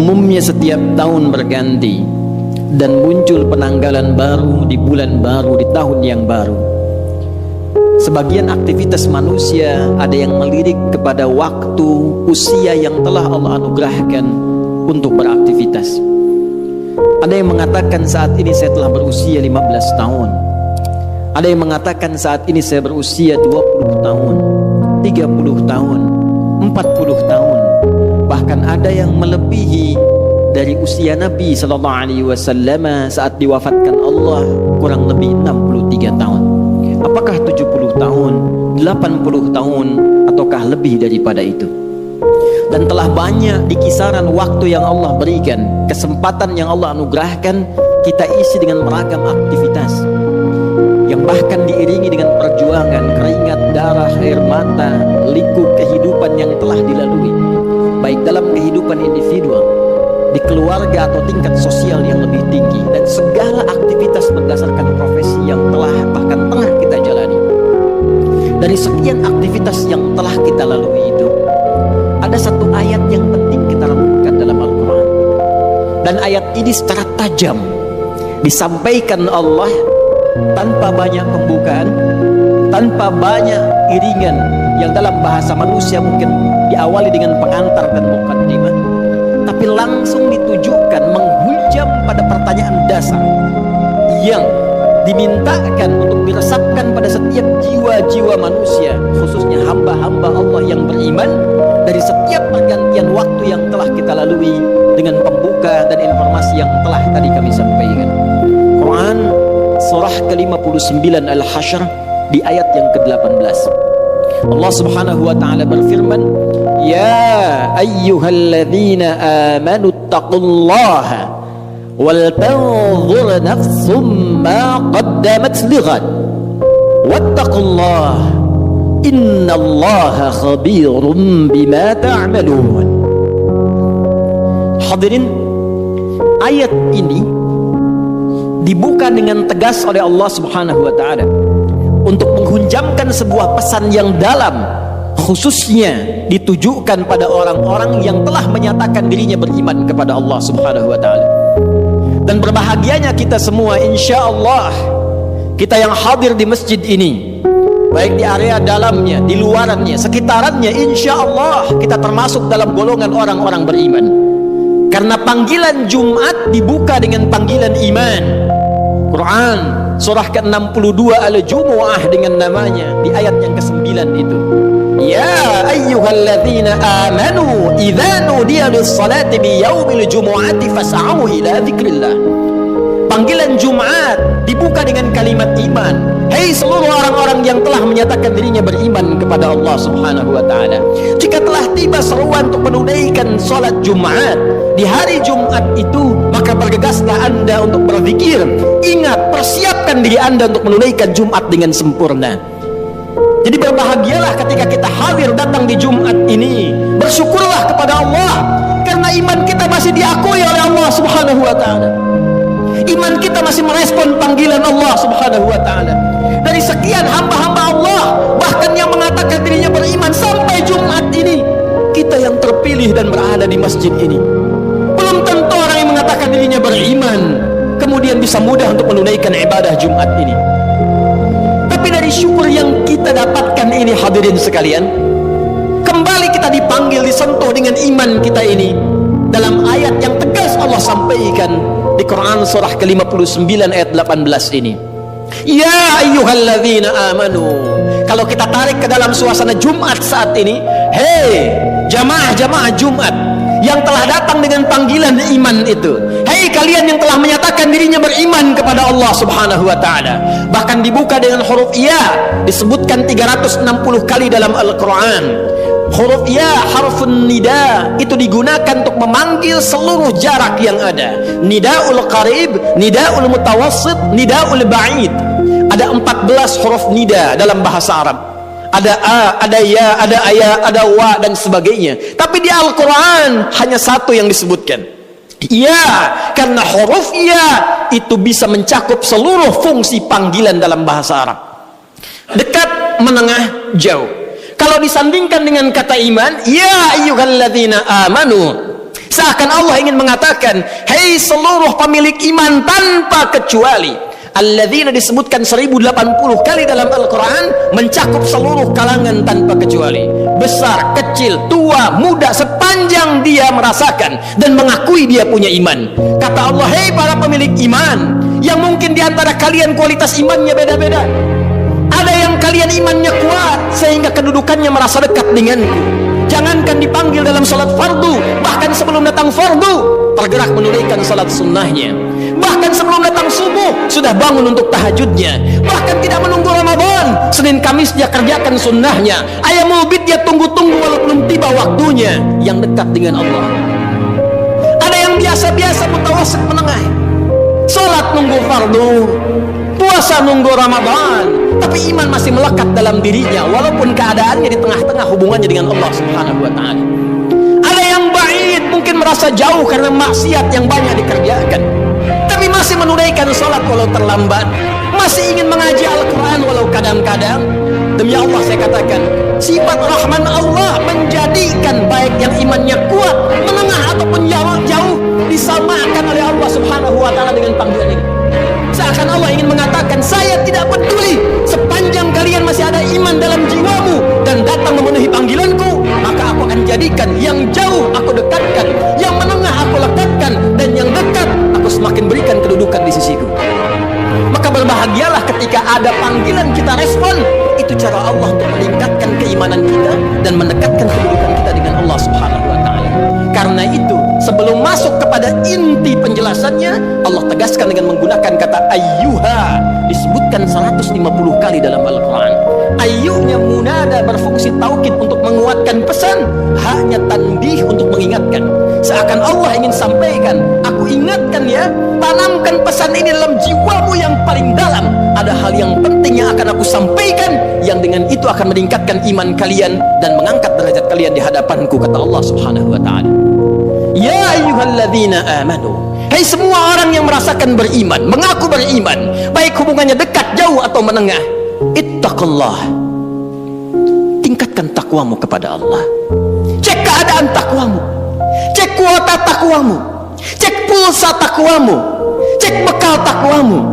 umumnya setiap tahun berganti dan muncul penanggalan baru di bulan baru, di tahun yang baru. Sebagian aktivitas manusia ada yang melirik kepada waktu usia yang telah Allah anugerahkan untuk beraktivitas. Ada yang mengatakan saat ini saya telah berusia 15 tahun. Ada yang mengatakan saat ini saya berusia 20 tahun, 30 tahun, 40 tahun. Bahkan ada yang melebihi dari usia Nabi sallallahu alaihi wasallam saat diwafatkan Allah, kurang lebih 63 tahun. Apakah 70 tahun, 80 tahun, ataukah lebih daripada itu? Dan telah banyak di kisaran waktu yang Allah berikan, kesempatan yang Allah anugerahkan, kita isi dengan beragam aktivitas yang bahkan diiringi dengan perjuangan, keringat, darah, air mata, liku kehidupan yang telah dilalui, baik dalam kehidupan individual, di keluarga atau tingkat sosial yang lebih tinggi, dan segala aktivitas berdasarkan profesi yang telah bahkan tengah kita jalani. Dari sekian aktivitas yang telah kita lalui itu, ada satu ayat yang penting kita renungkan dalam Al-Quran, dan ayat ini secara tajam disampaikan Allah tanpa banyak pembukaan, tanpa banyak iringan yang dalam bahasa manusia mungkin diawali dengan pengantar dan mukaddimah, tapi langsung ditujukan menghujam pada pertanyaan dasar yang dimintakan untuk diresapkan pada setiap jiwa-jiwa manusia, khususnya hamba-hamba Allah yang beriman, dari setiap pergantian waktu yang telah kita lalui, dengan pembuka dan informasi yang telah tadi kami sampaikan. Quran surah ke-59 Al-Hasyr di ayat yang ke-18, Allah subhanahu wa ta'ala berfirman, Ya ayyuhalladzina amanu taqullaha wal tanzur nafsum ma qaddamat lighad wattaqullaha innallaha khabirum bima ta'malun. Hadirin, ayat ini dibuka dengan tegas oleh Allah subhanahu wa ta'ala untuk menghujamkan sebuah pesan yang dalam, khususnya ditujukan pada orang-orang yang telah menyatakan dirinya beriman kepada Allah subhanahu wa ta'ala. Dan berbahagianya kita semua, insya Allah, kita yang hadir di masjid ini, baik di area dalamnya, di luarannya, sekitarannya, insya Allah kita termasuk dalam golongan orang-orang beriman, karena panggilan Jumat dibuka dengan panggilan iman. Quran surah ke-62 Al-Jumu'ah dengan namanya di ayat yang ke-9 itu, Ya ayyuhalladzina amanu idza nudiya lis-salati bi yaumil jumu'ati fas'au ila dzikrillah. Panggilan Jumat dibuka dengan kalimat iman. Hei seluruh orang-orang yang telah menyatakan dirinya beriman kepada Allah subhanahu wa ta'ala, jika telah tiba seruan untuk menunaikan salat Jumat di hari Jumat itu, maka bergegaslah anda untuk berzikir. Ingat, persiapkan diri anda untuk menunaikan Jumat dengan sempurna. Jadi berbahagialah ketika kita hadir datang di Jumat ini. Bersyukurlah kepada Allah, karena iman kita masih diakui oleh Allah subhanahu wa ta'ala. Iman kita masih merespon panggilan Allah subhanahu wa ta'ala. Dari sekian hamba-hamba Allah, bahkan yang mengatakan dirinya beriman, sampai Jumat ini kita yang terpilih dan berada di masjid ini. Belum tentu orang yang mengatakan dirinya beriman kemudian bisa mudah untuk menunaikan ibadah Jumat ini. Tapi dari syukur yang kita dapatkan ini, hadirin sekalian, kembali kita dipanggil, disentuh dengan iman kita ini. Dalam ayat yang tegas Allah sampaikan di Quran surah ke-59 ayat 18 ini, Ya ayyuhalladzina amanu. Kalau kita tarik ke dalam suasana Jumat saat ini, hei jamaah-jamaah Jumat yang telah datang dengan panggilan iman itu, hei kalian yang telah menyatakan dirinya beriman kepada Allah subhanahu wa ta'ala. Bahkan dibuka dengan huruf ya, disebutkan 360 kali dalam Al-Quran. Huruf ya, harfun nida, itu digunakan untuk memanggil seluruh jarak yang ada. Nidaul qarib, nidaul mutawassit, nidaul ba'id. Ada 14 huruf nida dalam bahasa Arab. Ada a, ada ya, ada aya, ada wa, dan sebagainya. Tapi di Al-Quran hanya satu yang disebutkan, ya, karena huruf ya itu bisa mencakup seluruh fungsi panggilan dalam bahasa Arab. Dekat, menengah, jauh. Kalau disandingkan dengan kata iman, ya ayyuhalladzina amanu, Seakan Allah ingin mengatakan, hei seluruh pemilik iman tanpa kecuali. Alladzina disebutkan 1080 kali dalam Al-Quran, mencakup seluruh kalangan tanpa kecuali, besar, kecil, tua, muda, sepanjang dia merasakan dan mengakui dia punya iman. Kata Allah, hei para pemilik iman, yang mungkin diantara kalian kualitas imannya beda-beda. Ada yang kalian imannya kuat sehingga kedudukannya merasa dekat denganku. Jangankan dipanggil dalam salat fardu, bahkan sebelum datang fardu tergerak menunaikan salat sunnahnya. Bahkan sebelum datang subuh sudah bangun untuk tahajudnya. Bahkan tidak menunggu Ramadan, Senin Kamis dia kerjakan sunnahnya. Ayamul bid dia tunggu-tunggu walau belum tiba waktunya, yang dekat dengan Allah. Ada yang biasa-biasa mutawasit menengah, salat nunggu fardu, puasa nunggu Ramadan, tapi iman masih melekat dalam dirinya walaupun keadaannya di tengah-tengah hubungannya dengan Allah Subhanahu wa taala. Ada yang ba'id, mungkin merasa jauh karena maksiat yang banyak dikerjakan, tapi masih menunaikan salat walau terlambat, masih ingin mengaji Al-Quran walau kadang-kadang. Demi Allah saya katakan, sifat Rahman Allah menjadikan baik yang imannya kuat, menengah ataupun jauh disamakan oleh Allah Subhanahu wa taala dengan panggilan ini. Seakan Allah ingin mengatakan, saya tidak peduli sepanjang kalian masih ada iman dalam jiwamu dan datang memenuhi panggilanku, maka aku akan jadikan yang jauh aku dekatkan, yang menengah aku lekatkan, dan yang dekat aku semakin berikan kedudukan di sisiku. Maka berbahagialah ketika ada panggilan kita respon. Itu cara Allah untuk meningkatkan keimanan kita dan mendekatkan kedudukan kita dengan Allah Subhanahu wa taala. Karena itu, sebelum masuk kepada inti penjelasannya, Allah tegaskan dengan menggunakan kata ayyuha, disebutkan 150 kali dalam Al-Quran. Ayyuhnya munada berfungsi taukid untuk menguatkan pesan, haknya tanbih untuk mengingatkan. Seakan Allah ingin sampaikan, aku ingatkan ya, tanamkan pesan ini dalam jiwamu yang paling dalam. Ada hal yang penting yang akan aku sampaikan, yang dengan itu akan meningkatkan iman kalian dan mengangkat derajat kalian di hadapanku, kata Allah Subhanahu wa taala. Ya ayyuhalladzina amanu, hai semua orang yang merasakan beriman, mengaku beriman, baik hubungannya dekat, jauh atau menengah, ittaqullah, tingkatkan takwamu kepada Allah. Cek keadaan takwamu, cek kuota takwamu, cek pulsa takwamu, cek bekal takwamu.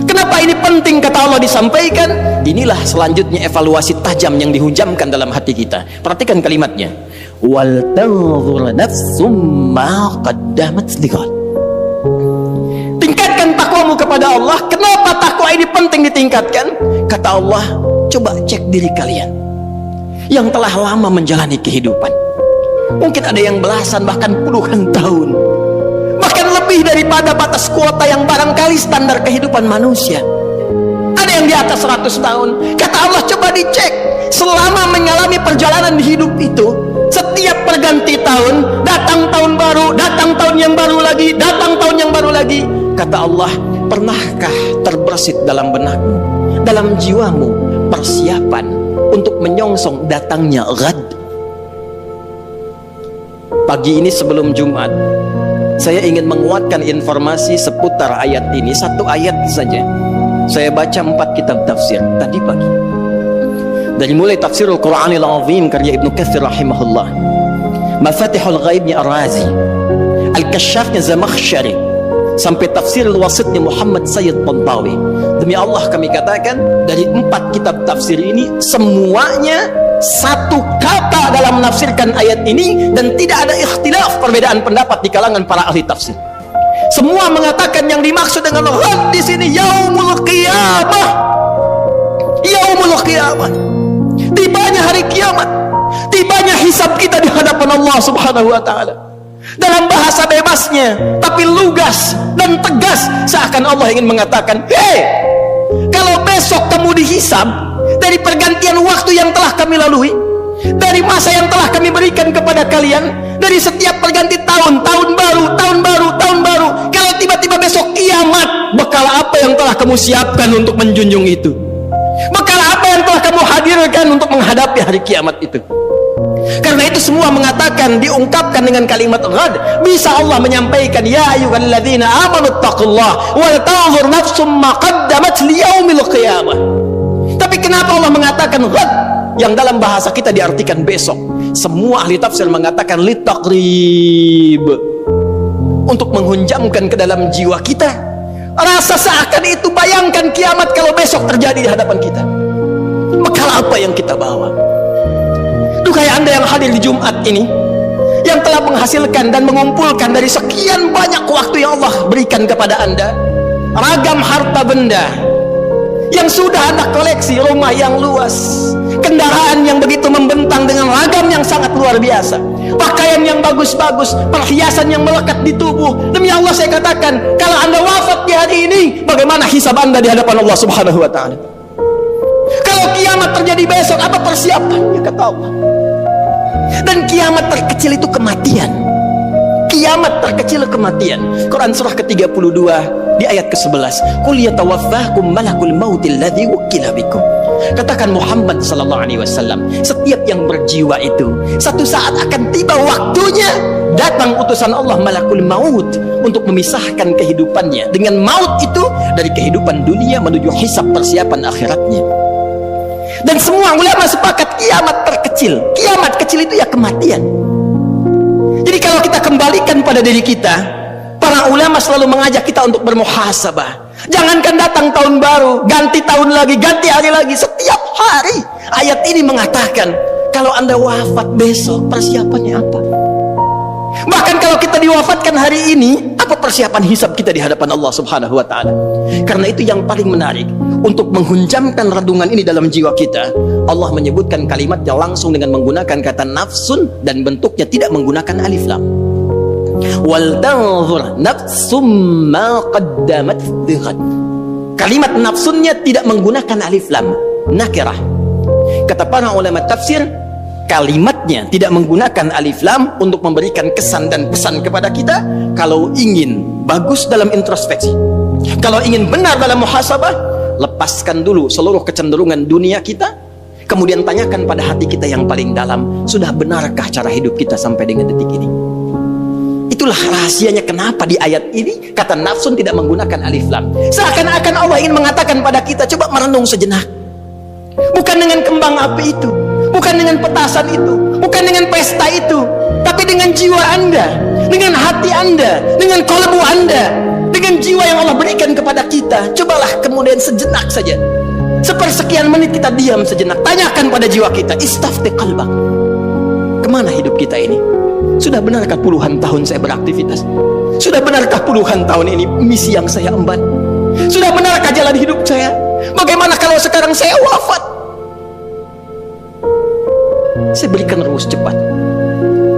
Kenapa ini penting kata Allah disampaikan? Inilah selanjutnya evaluasi tajam yang dihujamkan dalam hati kita. Perhatikan kalimatnya, wal tanzur nafsum ma qaddamat lighad. Tingkatkan takwamu kepada Allah. Kenapa takwa ini penting ditingkatkan? Kata Allah, coba cek diri kalian yang telah lama menjalani kehidupan. Mungkin ada yang belasan bahkan puluhan tahun, bahkan lebih daripada batas kuota yang barangkali standar kehidupan manusia. Ada yang di atas 100 tahun. Kata Allah, coba dicek selama mengalami perjalanan di hidup itu. Setiap perganti tahun, datang tahun baru, datang tahun yang baru lagi, datang tahun yang baru lagi. Kata Allah, pernahkah terbersit dalam benakmu, dalam jiwamu, persiapan untuk menyongsong datangnya ghad? Pagi ini sebelum Jumat, saya ingin menguatkan informasi seputar ayat ini. Satu ayat saja. Saya baca 4 kitab tafsir tadi pagi. Dari mulai Tafsirul Quranil Azim karya Ibnu Katsir rahimahullah, Mafatihul Ghaibnya Ar-Razi, Al-Kasyafnya Zamakhsyari, sampai Tafsirul Wasitnya Muhammad Sayyid Tantawi. Demi Allah kami katakan, dari 4 kitab tafsir ini semuanya satu kata dalam menafsirkan ayat ini, dan tidak ada ikhtilaf, perbedaan pendapat di kalangan para ahli tafsir. Semua mengatakan yang dimaksud dengan ghad di sini yaumul qiyamah. Yaumul qiyamah, tibanya hari kiamat, tibanya hisab kita di hadapan Allah Subhanahu wa taala. Dalam bahasa bebasnya tapi lugas dan tegas, seakan Allah ingin mengatakan, hei, kalau besok kamu dihisab dari pergantian waktu yang telah kami lalui, dari masa yang telah kami berikan kepada kalian, dari setiap perganti tahun, tahun baru, tahun baru, tahun baru, kalau tiba-tiba besok kiamat, bekal apa yang telah kamu siapkan untuk menjunjung itu? Bekal apa yang telah kamu hadirkan untuk menghadapi hari kiamat itu? Karena itu semua mengatakan, diungkapkan dengan kalimat ghad. Bisa Allah menyampaikan, ya ayyuhalladzina amanu taqullah wal tanzur nafsum ma qaddamat liyaumil qiyamah. Tapi kenapa Allah mengatakan ghad? yang dalam bahasa kita diartikan besok. Semua ahli tafsir mengatakan litaqrib, untuk menghunjamkan ke dalam jiwa kita rasa seakan itu, bayangkan kiamat kalau besok terjadi di hadapan kita. Bekal apa yang kita bawa? Duhai Anda yang hadir di Jumat ini, yang telah menghasilkan dan mengumpulkan dari sekian banyak waktu yang Allah berikan kepada Anda, ragam harta benda yang sudah Anda koleksi, rumah yang luas, kendaraan yang begitu membentang dengan ragam yang sangat luar biasa, pakaian yang bagus-bagus, perhiasan yang melekat di tubuh. Demi Allah saya katakan, kalau Anda wafat di hari ini, bagaimana hisab Anda di hadapan Allah Subhanahu wa ta'ala? Kalau kiamat terjadi besok, apa persiapannya kata Allah? Dan kiamat terkecil itu kematian. Kiamat terkecil kematian. Quran surah ke-32 di ayat ke-11. Qul yatawaffakum malakul mautil ladzi wukila bikum. Katakan Muhammad sallallahu alaihi wasallam, setiap yang berjiwa itu satu saat akan tiba waktunya, datang utusan Allah malakul maut untuk memisahkan kehidupannya dengan maut itu dari kehidupan dunia menuju hisab persiapan akhiratnya. Dan semua ulama sepakat kiamat terkecil, kiamat kecil itu ya kematian. Jadi kalau kita kembalikan pada diri kita, para ulama selalu mengajak kita untuk bermuhasabah. Jangankan datang tahun baru, ganti tahun lagi, ganti hari lagi, setiap hari. Ayat ini mengatakan, kalau Anda wafat besok, persiapannya apa? Bahkan kalau kita diwafatkan hari ini, apa persiapan hisab kita di hadapan Allah Subhanahu wa ta'ala? Karena itu yang paling menarik, untuk menghunjamkan renungan ini dalam jiwa kita, Allah menyebutkan kalimatnya langsung dengan menggunakan kata nafsun, dan bentuknya tidak menggunakan alif lam. Wal tanzur nafsum ma qaddamat lighad. Kalimat nafsunnya tidak menggunakan alif lam, nakirah. Kata para ulama tafsir, kalimatnya tidak menggunakan alif lam untuk memberikan kesan dan pesan kepada kita. Kalau ingin bagus dalam introspeksi, kalau ingin benar dalam muhasabah, lepaskan dulu seluruh kecenderungan dunia kita, kemudian tanyakan pada hati kita yang paling dalam, sudah benarkah cara hidup kita sampai dengan detik ini? Itulah rahasianya kenapa di ayat ini kata nafsun tidak menggunakan alif lam. Seakan-akan Allah ingin mengatakan pada kita, coba merenung sejenak. Bukan dengan kembang api itu, bukan dengan petasan itu, bukan dengan pesta itu, tapi dengan jiwa Anda, dengan hati Anda, dengan kolbu Anda, dengan jiwa yang Allah berikan kepada kita. Cobalah kemudian sejenak saja, sepersekian menit kita diam sejenak, tanyakan pada jiwa kita, istafti qalbak, kemana hidup kita ini? Sudah benarkah puluhan tahun saya beraktivitas? Sudah benarkah puluhan tahun ini misi yang saya emban? Sudah benarkah jalan hidup saya? Bagaimana kalau sekarang saya wafat? Saya berikan rumus cepat.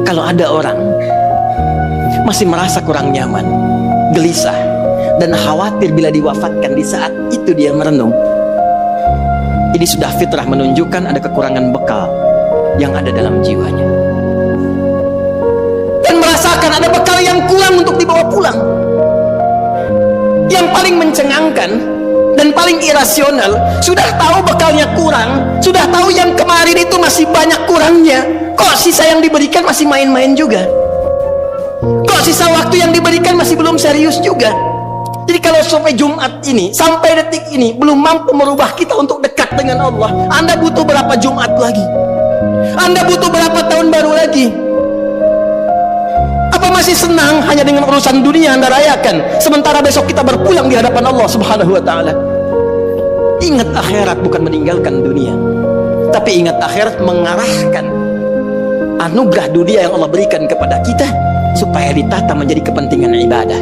Kalau ada orang masih merasa kurang nyaman, gelisah, dan khawatir bila diwafatkan di saat itu dia merenung, ini sudah fitrah menunjukkan ada kekurangan bekal yang ada dalam jiwanya, dan merasakan ada bekal yang kurang untuk dibawa pulang. Yang paling mencengangkan dan paling irasional, sudah tahu bekalnya kurang, sudah tahu yang kemarin itu masih banyak kurangnya, kok sisa yang diberikan masih main-main juga, kok sisa waktu yang diberikan masih belum serius juga. Jadi kalau sampai Jumat ini, sampai detik ini belum mampu merubah kita untuk dekat dengan Allah, Anda butuh berapa Jumat lagi? Anda butuh berapa tahun baru lagi? Apa masih senang hanya dengan urusan dunia Anda rayakan, sementara besok kita berpulang di hadapan Allah Subhanahu wa ta'ala? Ingat akhirat bukan meninggalkan dunia, tapi ingat akhirat mengarahkan anugerah dunia yang Allah berikan kepada kita supaya ditata menjadi kepentingan ibadah.